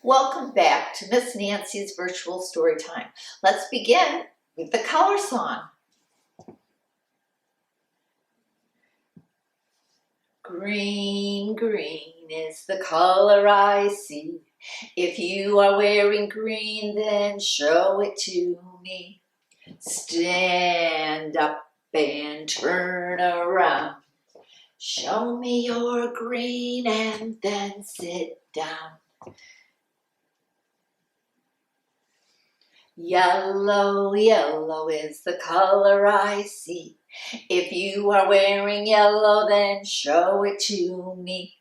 Welcome back to Miss Nancy's Virtual Story Time. Let's begin with the color song. Green, green is the color I see. If you are wearing green, then show it to me. Stand up and turn around. Show me your green and then sit down. Yellow, yellow is the color I see. If you are wearing yellow, then show it to me.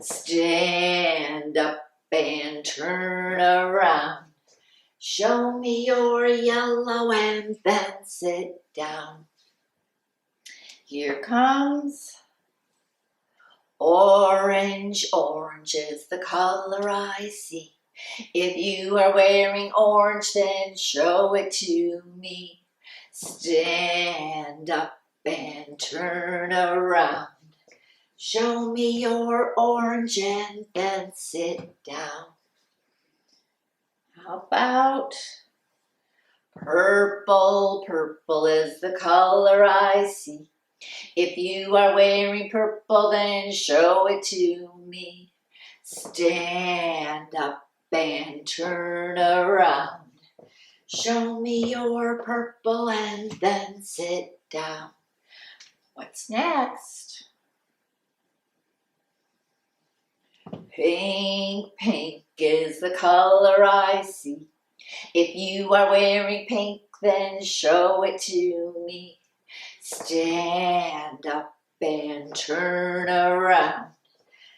Stand up and turn around. Show me your yellow and then sit down. Here comes orange, orange is the color I see. If you are wearing orange, then show it to me. Stand up and turn around. Show me your orange and then sit down. How about purple? Purple is the color I see. If you are wearing purple, then show it to me. Stand up and turn around. Show me your purple and then sit down. What's next? Pink, pink is the color I see. If you are wearing pink, then show it to me. Stand up and turn around.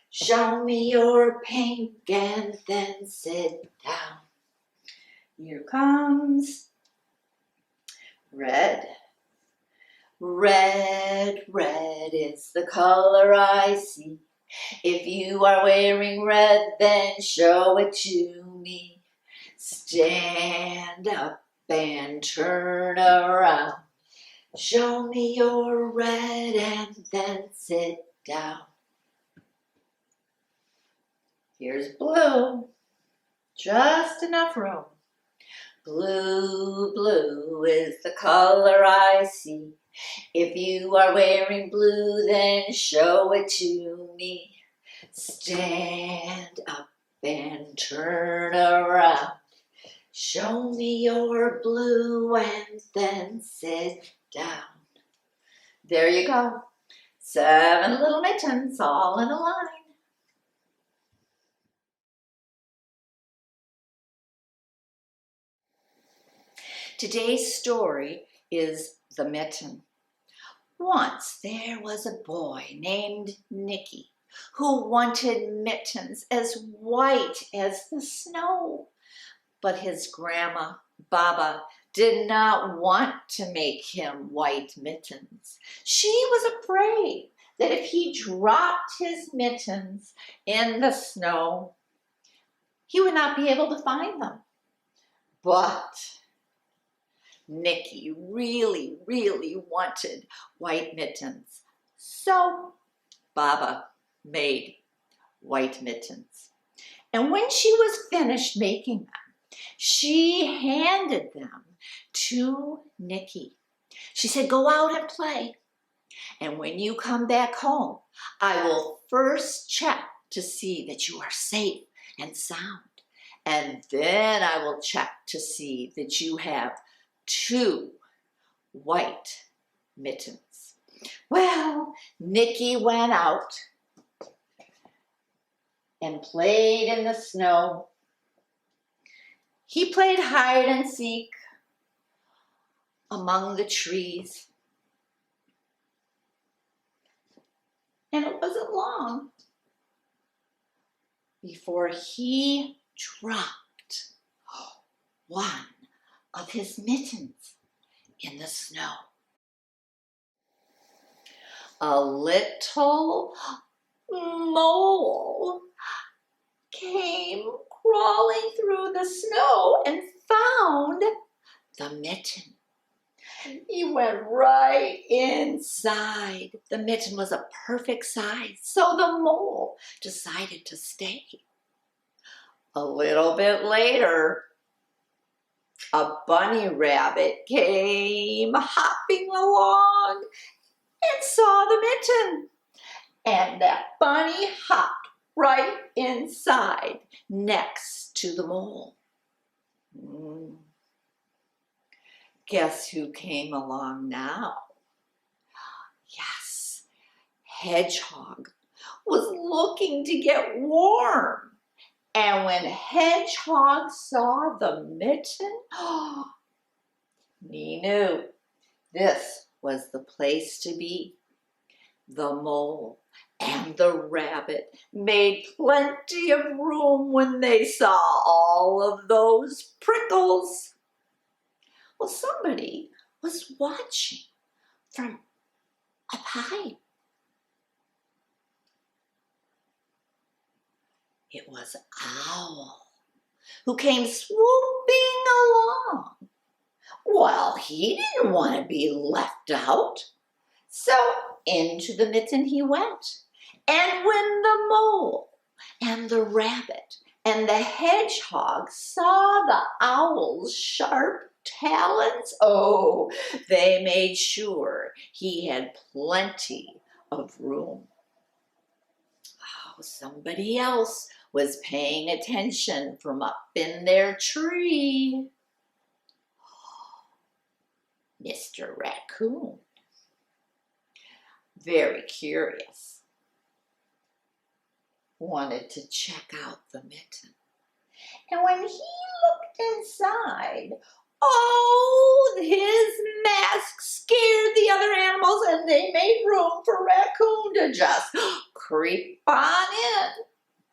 Show me your pink and then sit down. Here comes red. Red, red is the color I see. If you are wearing red, then show it to me. Stand up and turn around. Show me your red and then sit down. Here's blue, just enough room. Blue, blue is the color I see. If you are wearing blue, then show it to me. Stand up and turn around. Show me your blue and then sit down. There you go. 7 little mittens all in a line. Today's story is The Mitten. Once there was a boy named Nicky who wanted mittens as white as the snow. But his grandma, Baba, did not want to make him white mittens. She was afraid that if he dropped his mittens in the snow, he would not be able to find them. But Nicky really, really wanted white mittens. So Baba made white mittens. And when she was finished making them, she handed them to Nicky. She said, "Go out and play. And when you come back home, I will first check to see that you are safe and sound. And then I will check to see that you have 2 white mittens." Well, Nicky went out and played in the snow. He played hide and seek among the trees. And it wasn't long before he dropped one of his mittens in the snow. A little mole came crawling through the snow and found the mitten. He went right inside. The mitten was a perfect size, so the mole decided to stay. A little bit later, a bunny rabbit came hopping along and saw the mitten. And that bunny hopped right inside next to the mole. Guess who came along now? Yes, Hedgehog was looking to get warm. And when Hedgehog saw the mitten, he knew this was the place to be. The mole and the rabbit made plenty of room when they saw all of those prickles. Well, somebody was watching from up high. It was Owl, who came swooping along. Well, he didn't want to be left out. So into the mitten he went. And when the mole and the rabbit and the hedgehog saw the owl's sharp talons, oh, they made sure he had plenty of room. Oh, somebody else was paying attention from up in their tree. Mr. Raccoon, very curious, wanted to check out the mitten. And when he looked inside, oh, his mask scared the other animals and they made room for Raccoon to just creep on in.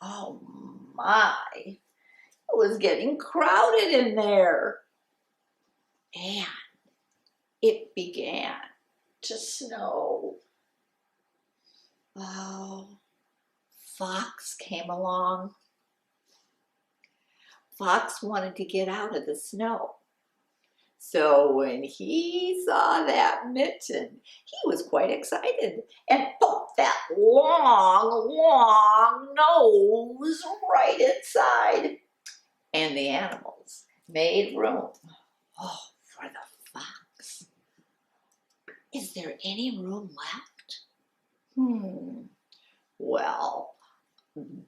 Oh my, it was getting crowded in there. And it began to snow. Oh, Fox came along. Fox wanted to get out of the snow. So when he saw that mitten, he was quite excited and poked that long, long nose right inside. And the animals made room. Oh, for the fox. Is there any room left? Well,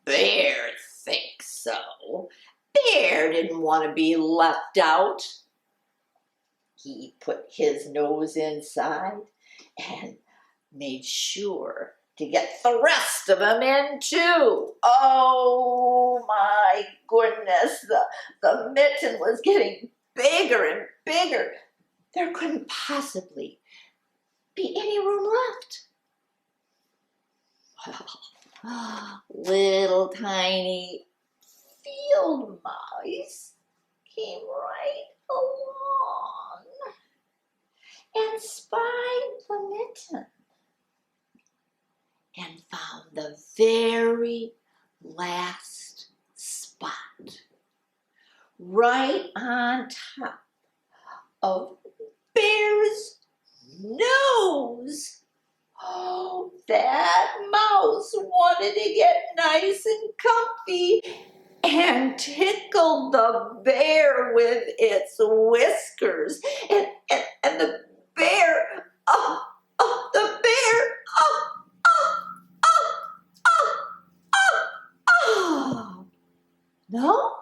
Bear thinks so. Bear didn't want to be left out. He put his nose inside and made sure to get the rest of them in too. Oh my goodness, the mitten was getting bigger and bigger. There couldn't possibly be any room left. Well, little tiny field mice came right along and spied the mitten and found the very last spot right on top of Bear's nose. Oh, that mouse wanted to get nice and comfy and tickled the bear with its whiskers. And the bear, the bear, no?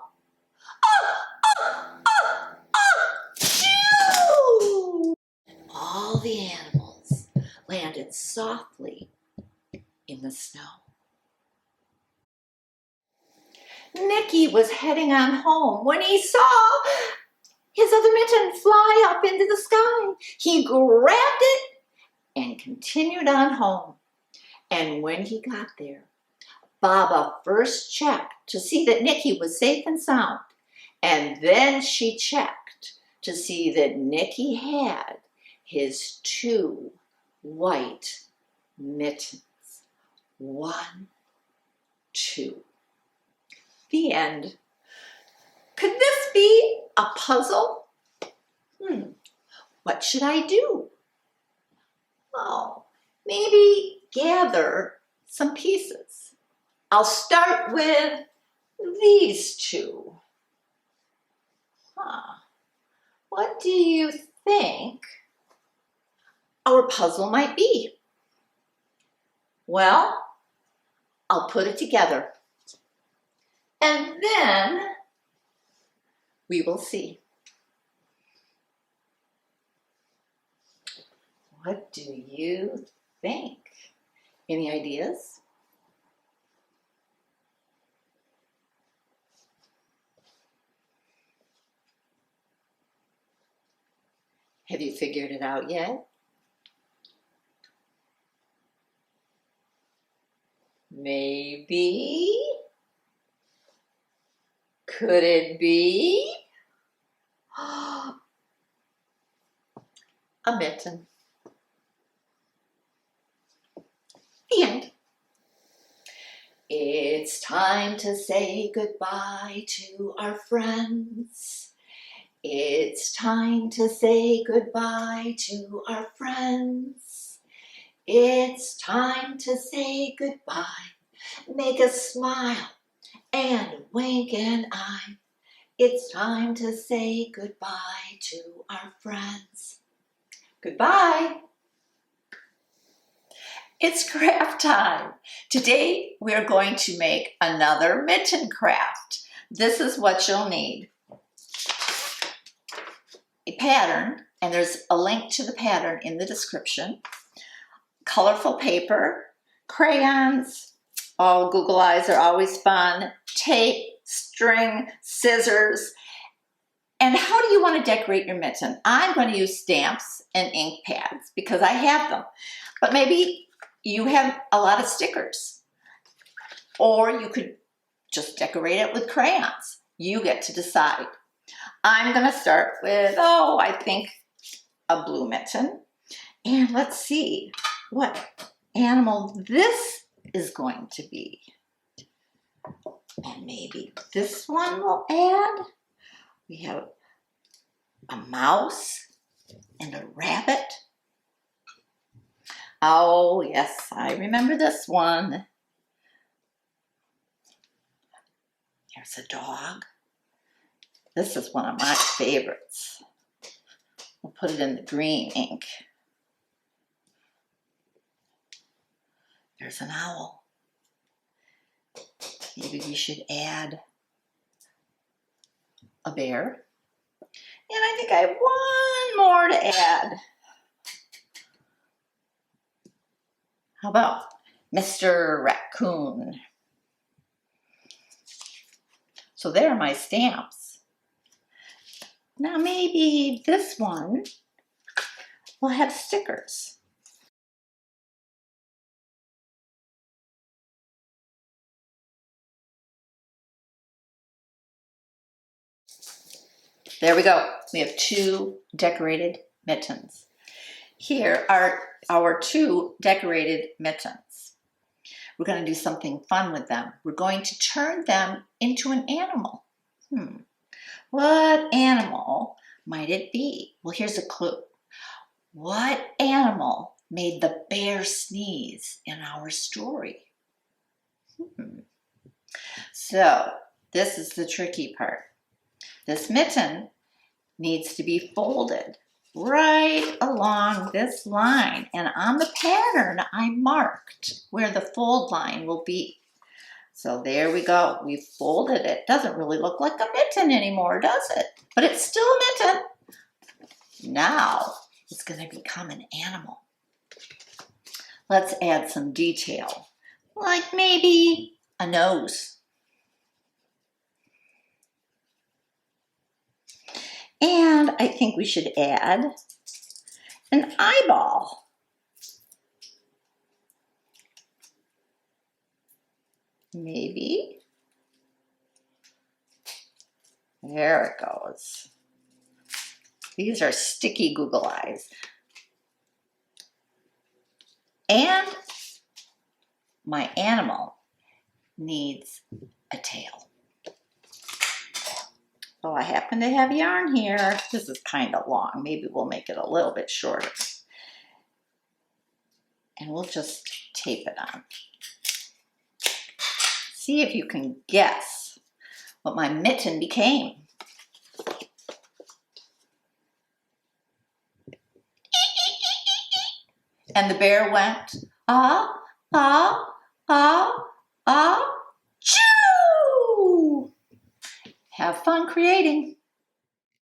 Shoo! All the animals landed softly in the snow. Nicky was heading on home when he saw his other mitten fly up into the sky. He grabbed it and continued on home. And when he got there, Baba first checked to see that Nicky was safe and sound. And then she checked to see that Nicky had his 2 white mittens. 1, 2. The end. Could this be a puzzle? What should I do? Oh, maybe gather some pieces. I'll start with these 2. What do you think our puzzle might be? Well, I'll put it together and then we will see. What do you think? Any ideas? Have you figured it out yet? Maybe? Could it be? A mitten. The end. It's time to say goodbye to our friends. It's time to say goodbye to our friends. It's time to say goodbye. Make a smile and wink an eye. It's time to say goodbye to our friends. Goodbye. It's craft time. Today we're going to make another mitten craft. This is what you'll need. A pattern, and there's a link to the pattern in the description. Colorful paper, crayons, oh, Google eyes are always fun, tape, string, scissors. And how do you want to decorate your mitten? I'm going to use stamps and ink pads because I have them. But maybe you have a lot of stickers. Or you could just decorate it with crayons. You get to decide. I'm going to start with, I think a blue mitten. And let's see what animal this is going to be. And maybe this one will add. We have a mouse and a rabbit. Oh, yes, I remember this one. Here's a dog. This is one of my favorites. We'll put it in the green ink. There's an owl. Maybe we should add a bear. And I think I have one more to add. How about Mr. Raccoon? So there are my stamps. Now maybe this one will have stickers. There we go. We have 2 decorated mittens. Here are our 2 decorated mittens. We're going to do something fun with them. We're going to turn them into an animal. What animal might it be? Well, here's a clue. What animal made the bear sneeze in our story? So, this is the tricky part. This mitten needs to be folded right along this line. And on the pattern, I marked where the fold line will be. So there we go. We folded it. Doesn't really look like a mitten anymore, does it? But it's still a mitten. Now it's going to become an animal. Let's add some detail, like maybe a nose. And I think we should add an eyeball. Maybe. There it goes. These are sticky Google eyes. And my animal needs a tail. So I happen to have yarn here. This is kind of long. Maybe we'll make it a little bit shorter. And we'll just tape it on. See if you can guess what my mitten became. And the bear went, ah, ah, ah, ah, choo! Have fun creating.